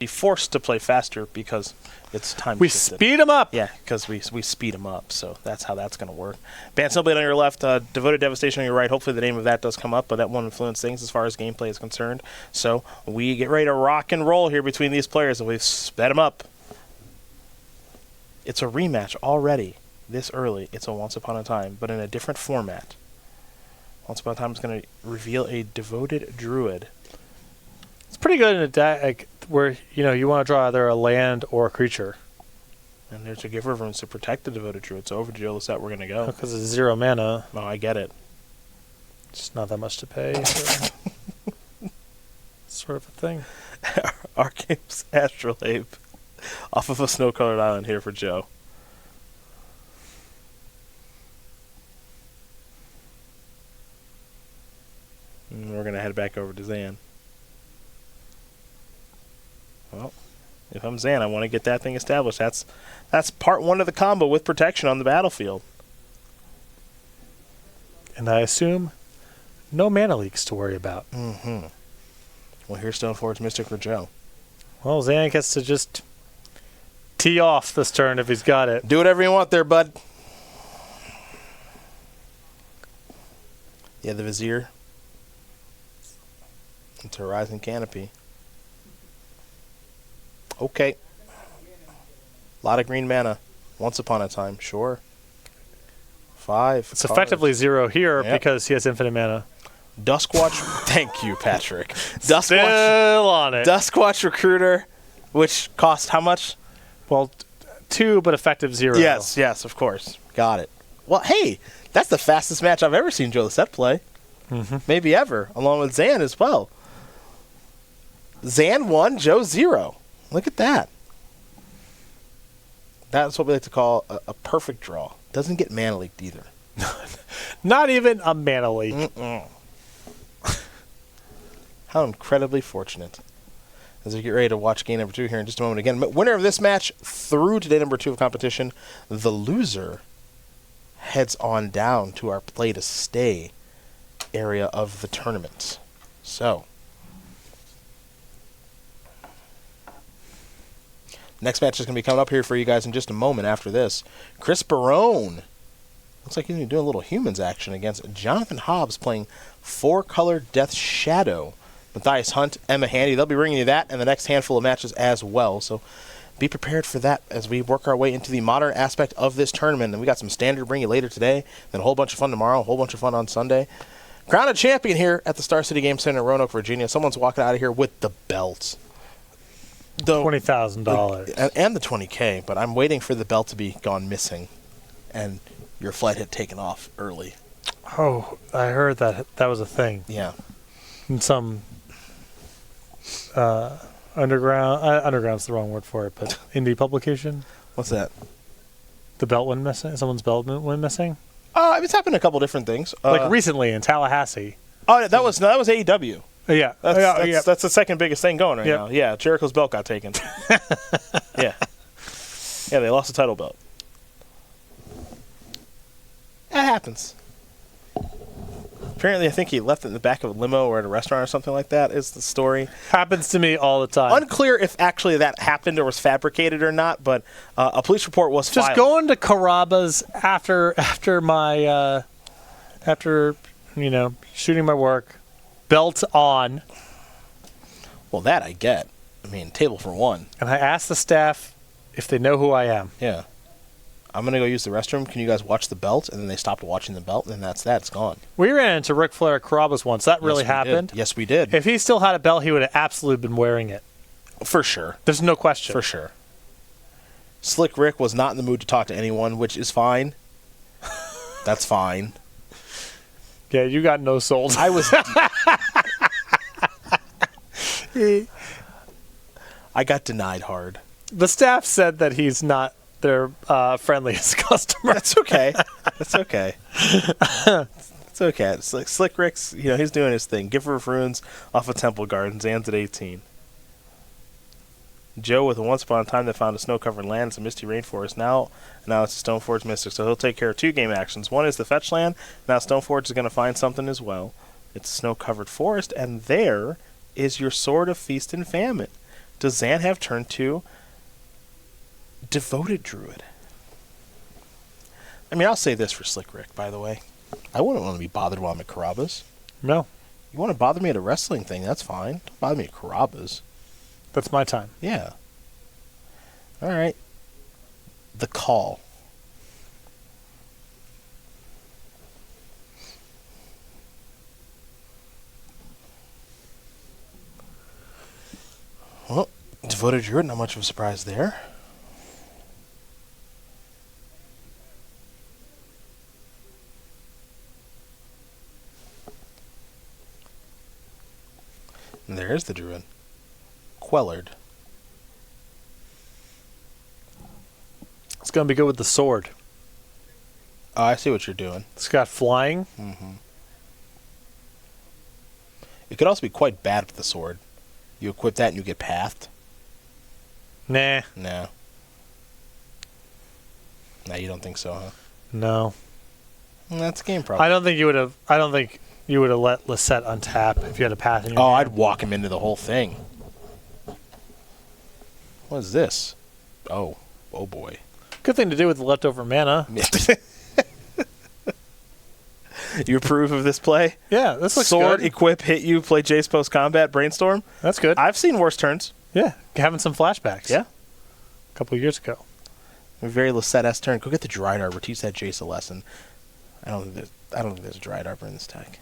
be forced to play faster because it's time We shifted. speed them up. Yeah, because we speed them up, so that's how that's going to work. Band Snowblade on your left, Devoted Devastation on your right. Hopefully the name of that does come up, but that won't influence things as far as gameplay is concerned. So we get ready to rock and roll here between these players, and we've sped them up. It's a rematch already this early. It's a Once Upon a Time, but in a different format. Once Upon a Time is going to reveal a Devoted Druid. It's pretty good in a deck like, where you want to draw either a land or a creature. And there's a Giver of Runes to protect the Devoted Druid. So over to Lossett we're going to go. Because it's 0 mana. Oh, I get it. It's not that much to pay. So sort of a thing. Arcane's Astrolabe off of a snow-colored island here for Joe. And we're going to head back over to Zan. Well, if I'm Zan, I want to get that thing established. That's part one of the combo with protection on the battlefield. And I assume no mana leaks to worry about. Mm-hmm. Well, here's Stoneforge Mystic for Joe. Well, Zan gets to just tee off this turn if he's got it. Do whatever you want there, bud. Yeah, the Vizier. It's a Rising Canopy. Okay. A lot of green mana. Once Upon a Time, sure. 5. It's effectively 0 here because he has infinite mana. Duskwatch. Thank you, Patrick. Still on it. Duskwatch Recruiter, which cost how much? Well, 2, but effective 0. Yes, of course. Got it. Well, hey, that's the fastest match I've ever seen Joe Lossett play. Mm-hmm. Maybe ever, along with Zan as well. Zan 1, Joe 0. Look at that. That's what we like to call a perfect draw. Doesn't get mana leaked either. Not even a mana leak. Mm-mm. How incredibly fortunate. As we get ready to watch game number 2 here in just a moment. Again, winner of this match through to day number 2 of competition. The loser heads on down to our play to stay area of the tournament. So, next match is going to be coming up here for you guys in just a moment after this. Chris Barone. Looks like he's going to be doing a little humans action against Jonathan Hobbs playing 4-color Death Shadow. Matthias Hunt, Emma Handy. They'll be bringing you that and the next handful of matches as well. So be prepared for that as we work our way into the modern aspect of this tournament. And we got some standard to bring you later today, then a whole bunch of fun tomorrow, a whole bunch of fun on Sunday. Crown a champion here at the Star City Game Center in Roanoke, Virginia. Someone's walking out of here with the belt. $20,000. And the $20K, but I'm waiting for the belt to be gone missing. And your flight had taken off early. Oh, I heard that was a thing. Yeah. In some underground's the wrong word for it, but indie publication. What's that? The belt went missing? Someone's belt went missing? It's happened a couple different things. Like recently in Tallahassee. Oh, that was AEW. Yeah. That's the second biggest thing going right now. Yeah, Jericho's belt got taken. Yeah, they lost the title belt. That happens. Apparently, I think he left it in the back of a limo or at a restaurant or something like that, is the story. Happens to me all the time. Unclear if actually that happened or was fabricated or not, but a police report was filed. Just going to Carrabba's after shooting my work, belt on. Well, that I get. I mean, table for one. And I asked the staff if they know who I am. Yeah. I'm going to go use the restroom. Can you guys watch the belt? And then they stopped watching the belt, and that's that. It's gone. We ran into Ric Flair at Carrabba's once. That really happened. Yes, we did. If he still had a belt, he would have absolutely been wearing it. For sure. There's no question. For sure. Slick Rick was not in the mood to talk to anyone, which is fine. That's fine. Yeah, you got no souls. I was... I got denied hard. The staff said that he's not their friendliest customer. That's okay. That's okay. It's okay. It's like Slick Rick's, he's doing his thing. Giver of Runes off of Temple Gardens, Zan's at 18. Joe with a Once Upon a Time that found a snow-covered land. It's a misty rainforest. Now it's a Stoneforge Mystic, so he'll take care of 2 game actions. One is the fetch land. Now Stoneforge is going to find something as well. It's a snow-covered forest, and there is your Sword of Feast and Famine. Does Zan have turn 2? Devoted Druid. I mean, I'll say this for Slick Rick, by the way. I wouldn't want to be bothered while I'm at Carrabba's. No. You want to bother me at a wrestling thing, that's fine. Don't bother me at Carrabba's. That's my time. Yeah. All right. The Call. Well, Devoted Druid, not much of a surprise there. And there's the Druid. Quellard. It's going to be good with the sword. Oh, I see what you're doing. It's got flying. Mm-hmm. It could also be quite bad with the sword. You equip that and you get pathed. Nah. No. No, you don't think so, huh? No. That's a game problem. I don't think you would have let Lossett untap if you had a path in your Oh, hand. I'd walk him into the whole thing. What is this? Oh boy. Good thing to do with the leftover mana. You approve of this play? Yeah, this looks Sword, good. equip, hit you, play Jace post combat, brainstorm. That's good. I've seen worse turns. Yeah, having some flashbacks. Yeah. A couple of years ago. A very Lossett-esque turn. Go get the Dried Arbor. Teach that Jace a lesson. I don't think there's a Dried Arbor in this deck.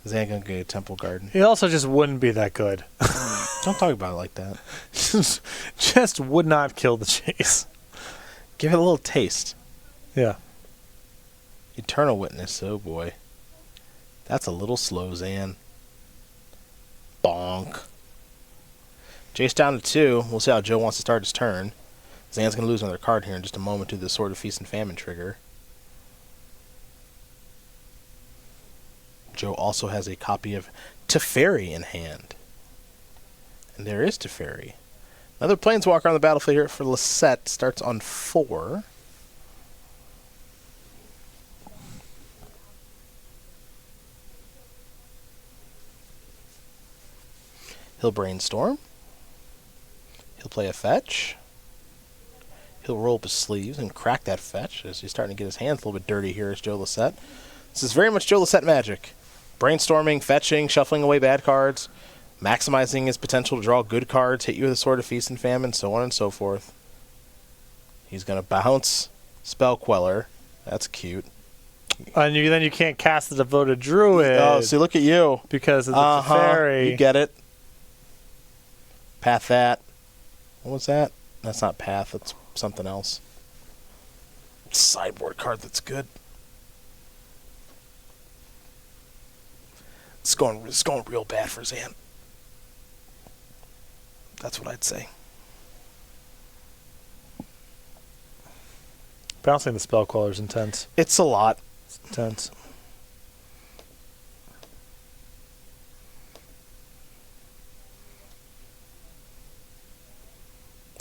Zan gonna get a Temple Garden. It also just wouldn't be that good. Don't talk about it like that. Just would not kill the chase. Give it a little taste. Yeah. Eternal Witness. Oh boy. That's a little slow, Zan. Bonk. Jace down to 2. We'll see how Joe wants to start his turn. Zan's going to lose another card here in just a moment to the Sword of Feast and Famine trigger. Joe also has a copy of Teferi in hand. And there is Teferi. Another Planeswalker on the battlefield here for Lossett. Starts on 4. He'll Brainstorm. He'll play a fetch. He'll roll up his sleeves and crack that fetch as he's starting to get his hands a little bit dirty here as Joe Lossett. This is very much Joe Lossett magic. Brainstorming, fetching, shuffling away bad cards, maximizing his potential to draw good cards, hit you with a Sword of Feast and Famine, so on and so forth. He's going to bounce Spell Queller. That's cute. And then you can't cast the Devoted Druid. Oh, see, look at you. Because of the Teferi. You get it. Path that. What was that? That's not Path. That's something else. Sideboard card that's good. It's going real bad for Zan. That's what I'd say. Bouncing the Spell Queller is intense. It's a lot. It's intense.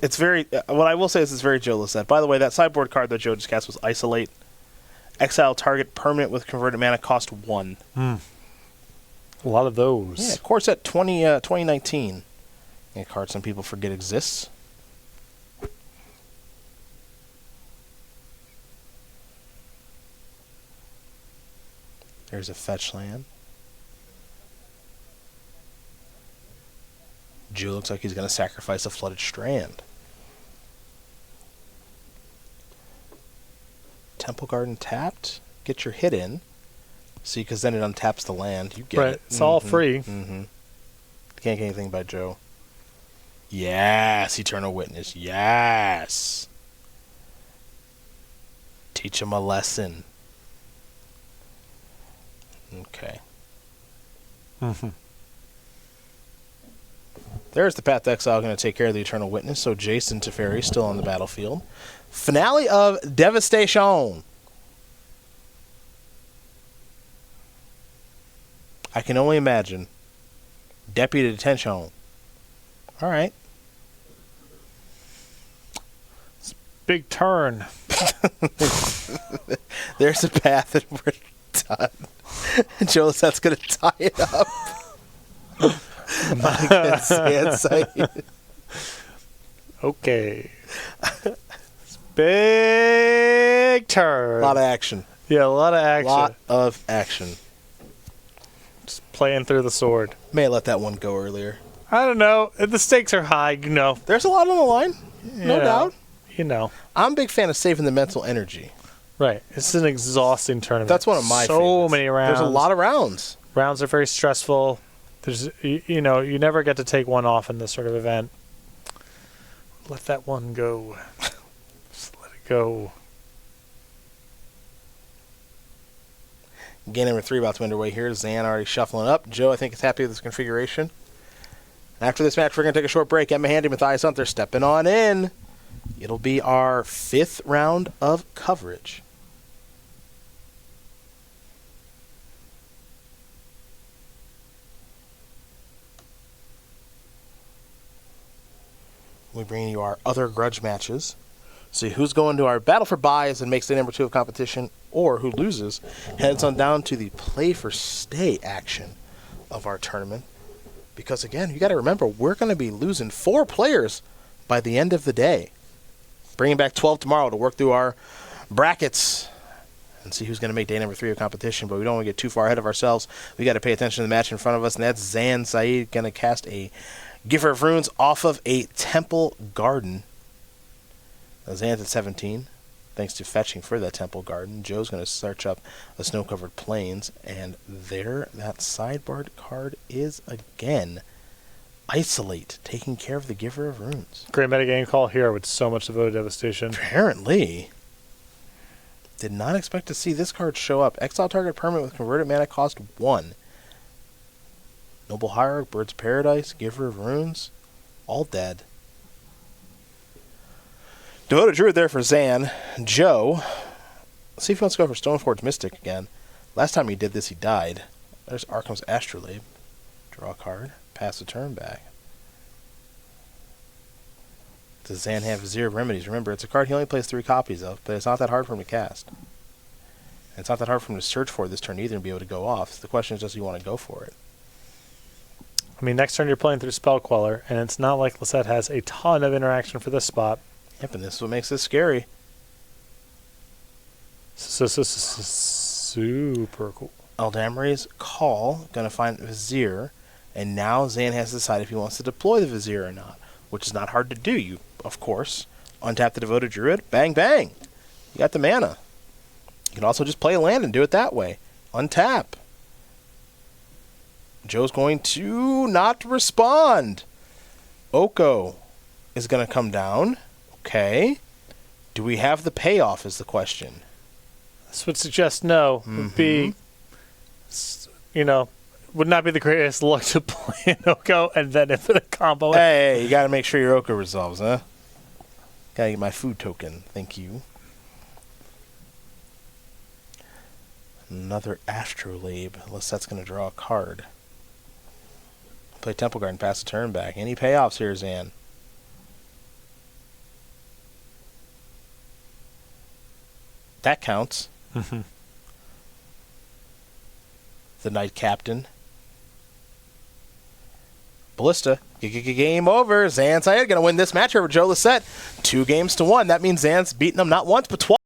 It's very. What I will say is it's very Joe Lossett. By the way, that sideboard card that Joe just cast was Isolate. Exile target permanent with converted mana cost 1. A lot of those. Yeah, Corset 2019. A card some people forget exists. There's a fetch land. Joe looks like he's going to sacrifice a Flooded Strand. Temple Garden tapped. Get your hit in. See, because then it untaps the land. You get Right. it. It's all free. Mm-hmm. Can't get anything by Joe. Yes, Eternal Witness. Yes. Teach him a lesson. Okay. Mm-hmm. There's the Path to Exile going to take care of the Eternal Witness. So Jason Teferi still on the battlefield. Finale of Devastation. I can only imagine. Deputy Detention. All right. Big turn. There's a path and we're done. Joe Lossett's going to tie it up. against Zan Syed. Okay. Big turn. A lot of action. Yeah, a lot of action. Lot of action. Just playing through the sword. May have let that one go earlier. I don't know. The stakes are high, you know. There's a lot on the line, no doubt. You know. I'm a big fan of saving the mental energy. Right. It's an exhausting tournament. That's one of my favorites. So many rounds. There's a lot of rounds. Rounds are very stressful. There's, you know, you never get to take one off in this sort of event. Let that one go. Just let it go. Game number 3 about to underway here. Zan already shuffling up. Joe, I think, is happy with this configuration. After this match, we're going to take a short break. Emma Handy, Matthias Hunter stepping on in. It'll be our 5th round of coverage. We bring you our other grudge matches. See who's going to our battle for buys and makes the number 2 of competition, or who loses heads on down to the play for stay action of our tournament. Because again, you got to remember, we're going to be losing 4 players by the end of the day. Bringing back 12 tomorrow to work through our brackets and see who's going to make day number 3 of competition. But we don't want to get too far ahead of ourselves. We got to pay attention to the match in front of us, and that's Zan Syed going to cast a Giver of Runes off of a Temple Garden. Zan's at 17, thanks to fetching for that Temple Garden. Joe's going to search up the snow-covered plains, and there that sideboard card is again. Isolate, taking care of the Giver of Runes. Great metagame call here with so much devoted devastation. Apparently. Did not expect to see this card show up. Exile target permanent with converted mana cost 1. Noble Hierarch, Bird's Paradise, Giver of Runes, all dead. Devoted Druid there for Zan. Joe, let's see if he wants to go for Stoneforge Mystic again. Last time he did this, he died. There's Arkham's Astrolabe. Draw a card. Pass the turn back. Does Zan have Vizier of Remedies? Remember, it's a card he only plays 3 copies of, but it's not that hard for him to cast. And it's not that hard for him to search for this turn either and be able to go off. So the question is, does he want to go for it? I mean, next turn you're playing through Spell Queller, and it's not like Lossett has a ton of interaction for this spot. Yep, and this is what makes this scary. Super cool. Eldamri's Call, going to find Vizier, and now Zan has to decide if he wants to deploy the Vizier or not, which is not hard to do. You, of course, untap the Devoted Druid, bang, bang. You got the mana. You can also just play a land and do it that way. Untap. Joe's going to not respond. Oko is going to come down. Okay. Do we have the payoff is the question. This would suggest no. Would be, you know, would not be the greatest luck to play an Oko and then if the combo. Hey, you got to make sure your Oko resolves, huh? Got to get my food token. Thank you. Another Astrolabe. Unless that's going to draw a card. Play Temple Garden, pass the turn back. Any payoffs here, Zan? That counts. The Knight Captain. Ballista. Game over. Zan Syed going to win this match over Joe Lossett. 2-1. That means Zan's beaten him not once, but twice.